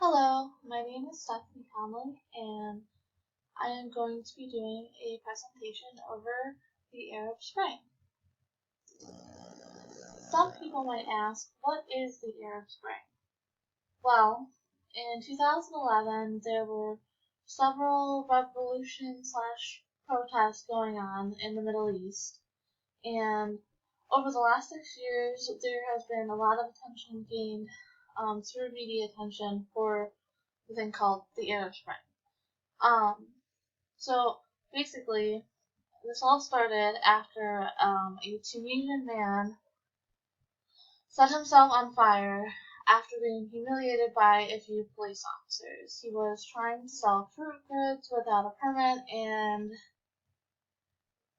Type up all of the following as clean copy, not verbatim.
Hello, my name is Stephanie Conley, and I am going to be doing a presentation over the Arab Spring. Some people might ask, what is the Arab Spring? Well, in 2011, there were several revolution/protests going on in the Middle East, and over the last 6 years, there has been a lot of attention gained through media attention for the thing called the Arab Spring. Um, So basically, this all started after a Tunisian man set himself on fire after being humiliated by a few police officers. He was trying to sell fruit goods without a permit, and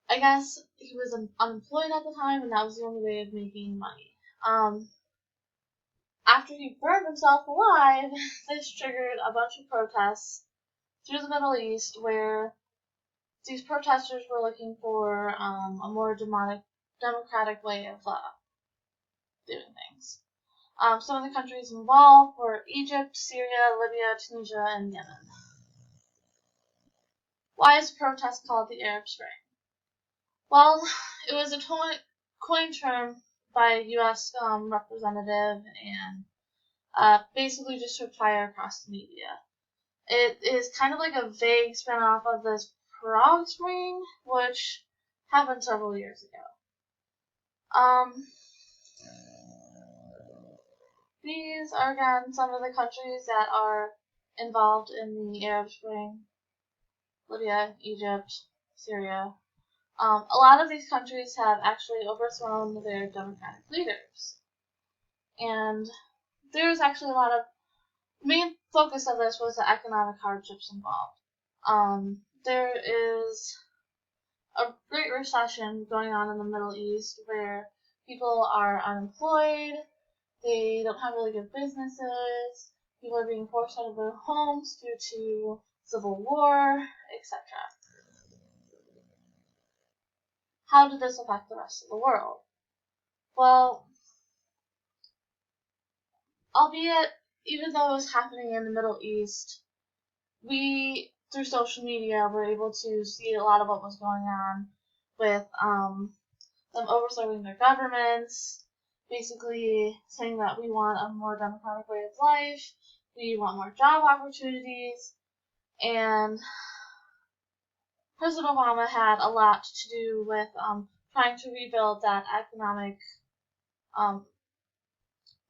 I guess he was unemployed at the time, and that was the only way of making money. After he burned himself alive, this triggered a bunch of protests through the Middle East where these protesters were looking for a more democratic way of doing things. Some of the countries involved were Egypt, Syria, Libya, Tunisia, and Yemen. Why is the protest called the Arab Spring? Well, it was a coined term by a U.S. representative and basically just took fire across the media. It is kind of like a vague spin-off of this Prague Spring, which happened several years ago. These are again some of the countries that are involved in the Arab Spring: Libya, Egypt, Syria. A lot of these countries have actually overthrown their democratic leaders. And there's actually a lot of the main focus of this was the economic hardships involved. There is a great recession going on in the Middle East where people are unemployed, they don't have really good businesses, people are being forced out of their homes due to civil war, etc. How did this affect the rest of the world? Well, albeit, even though it was happening in the Middle East, we, through social media, were able to see a lot of what was going on with them overthrowing their governments, basically saying that we want a more democratic way of life, we want more job opportunities, and President Obama had a lot to do with trying to rebuild that economic um,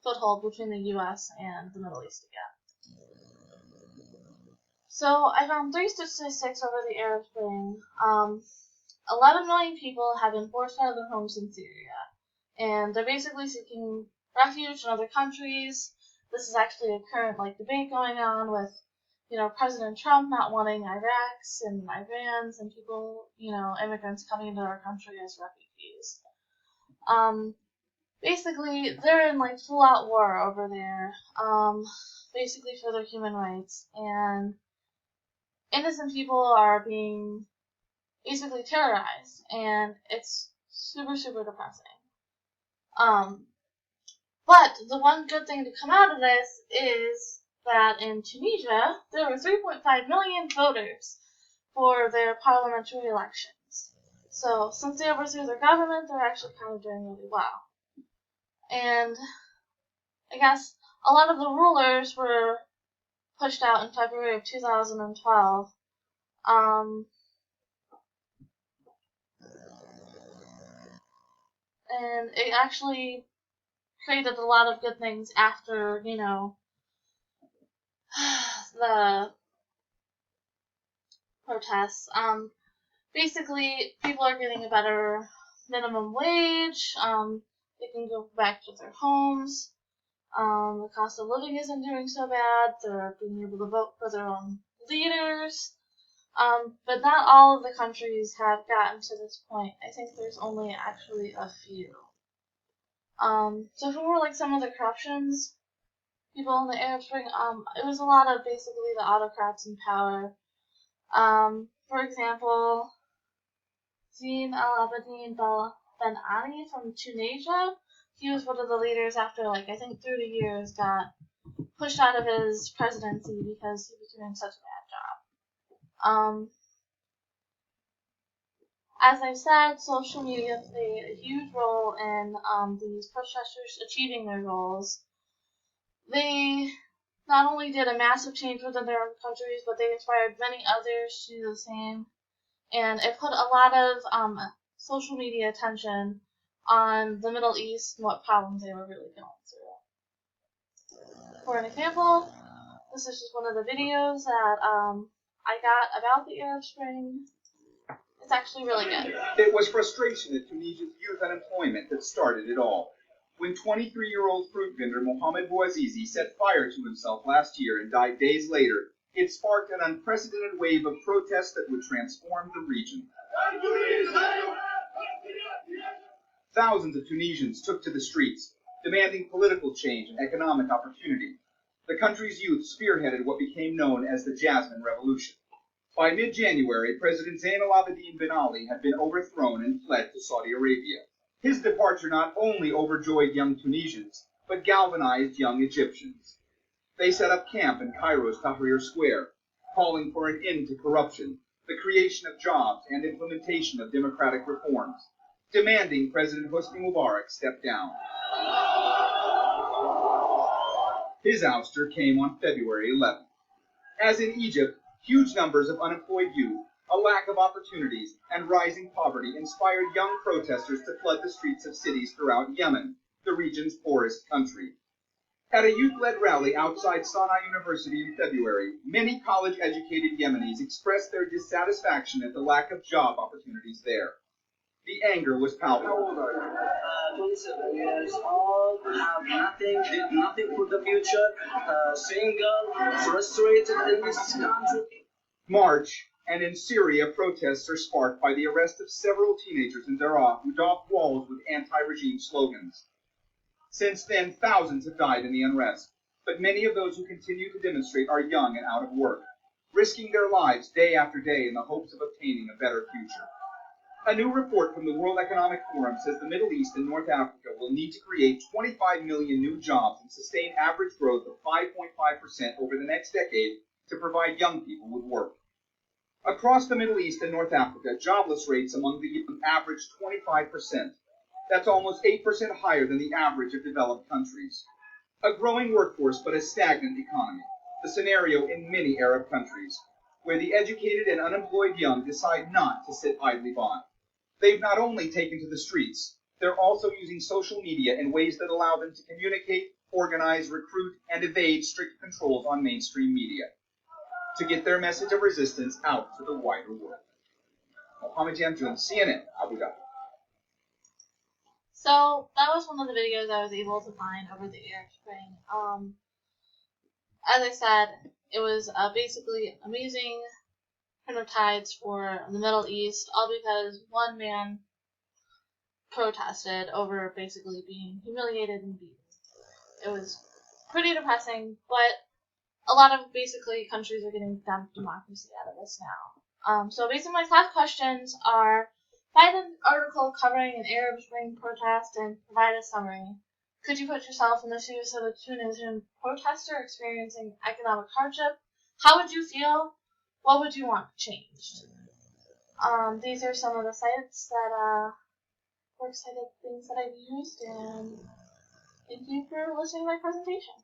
foothold between the U.S. and the Middle East again. So I found three statistics over the Arab Spring. 11 million people have been forced out of their homes in Syria, and they're basically seeking refuge in other countries. This is actually a current debate going on with President Trump not wanting Iraqs and Irans and people, immigrants coming into our country as refugees. Basically, they're in full out war over there, basically for their human rights, and innocent people are being basically terrorized, and it's super, super depressing. But the one good thing to come out of this is that in Tunisia, there were 3.5 million voters for their parliamentary elections. So since they overthrew their government, they're actually kind of doing really well. And I guess a lot of the rulers were pushed out in February of 2012. And it actually created a lot of good things after, the protests. Basically, people are getting a better minimum wage. They can go back to their homes. The cost of living isn't doing so bad. They're being able to vote for their own leaders. But not all of the countries have gotten to this point. I think there's only actually a few. So for some of the corruptions, people in the Arab Spring, it was a lot of basically the autocrats in power. For example, Zine Al Abidine Ben Ali from Tunisia, he was one of the leaders after I think 30 years got pushed out of his presidency because he was doing such a bad job. As I've said, social media played a huge role in these protesters achieving their goals. They not only did a massive change within their own countries, but they inspired many others to do the same. And it put a lot of social media attention on the Middle East and what problems they were really going through. For an example, this is just one of the videos that I got about the Arab Spring. It's actually really good. It was frustration at Tunisia's youth unemployment that started it all. When 23-year-old fruit vendor Mohamed Bouazizi set fire to himself last year and died days later, it sparked an unprecedented wave of protests that would transform the region. Thousands of Tunisians took to the streets, demanding political change and economic opportunity. The country's youth spearheaded what became known as the Jasmine Revolution. By mid-January, President Zain al-Abidine Ben Ali had been overthrown and fled to Saudi Arabia. His departure not only overjoyed young Tunisians, but galvanized young Egyptians. They set up camp in Cairo's Tahrir Square, calling for an end to corruption, the creation of jobs, and implementation of democratic reforms, demanding President Hosni Mubarak step down. His ouster came on February 11th. As in Egypt, huge numbers of unemployed youth, a lack of opportunities, and rising poverty inspired young protesters to flood the streets of cities throughout Yemen, the region's poorest country. At a youth-led rally outside Sana'a University in February, many college-educated Yemenis expressed their dissatisfaction at the lack of job opportunities there. The anger was palpable. 27 years old, have nothing, did nothing for the future, single, frustrated in this country. March, and in Syria, protests are sparked by the arrest of several teenagers in Daraa who daubed walls with anti-regime slogans. Since then, thousands have died in the unrest, but many of those who continue to demonstrate are young and out of work, risking their lives day after day in the hopes of obtaining a better future. A new report from the World Economic Forum says the Middle East and North Africa will need to create 25 million new jobs and sustain average growth of 5.5% over the next decade to provide young people with work. Across the Middle East and North Africa, jobless rates among the young average 25%. That's almost 8% higher than the average of developed countries. A growing workforce but a stagnant economy, the scenario in many Arab countries, where the educated and unemployed young decide not to sit idly by. They've not only taken to the streets, they're also using social media in ways that allow them to communicate, organize, recruit, and evade strict controls on mainstream media to get their message of resistance out to the wider world. Mohamed Jamjoon, CNN, Abu Dhabi. So that was one of the videos I was able to find over the Arab Spring. As I said, it was basically amazing tides for the Middle East, all because one man protested over basically being humiliated and beaten. It was pretty depressing, but a lot of basically countries are getting democracy out of this now. So basically my top questions are: find an article covering an Arab Spring protest and provide a summary. Could you put yourself in the shoes of a Tunisian protester experiencing economic hardship? How would you feel? What would you want changed? These are some of the sites that works cited things that I've used, and thank you for listening to my presentation.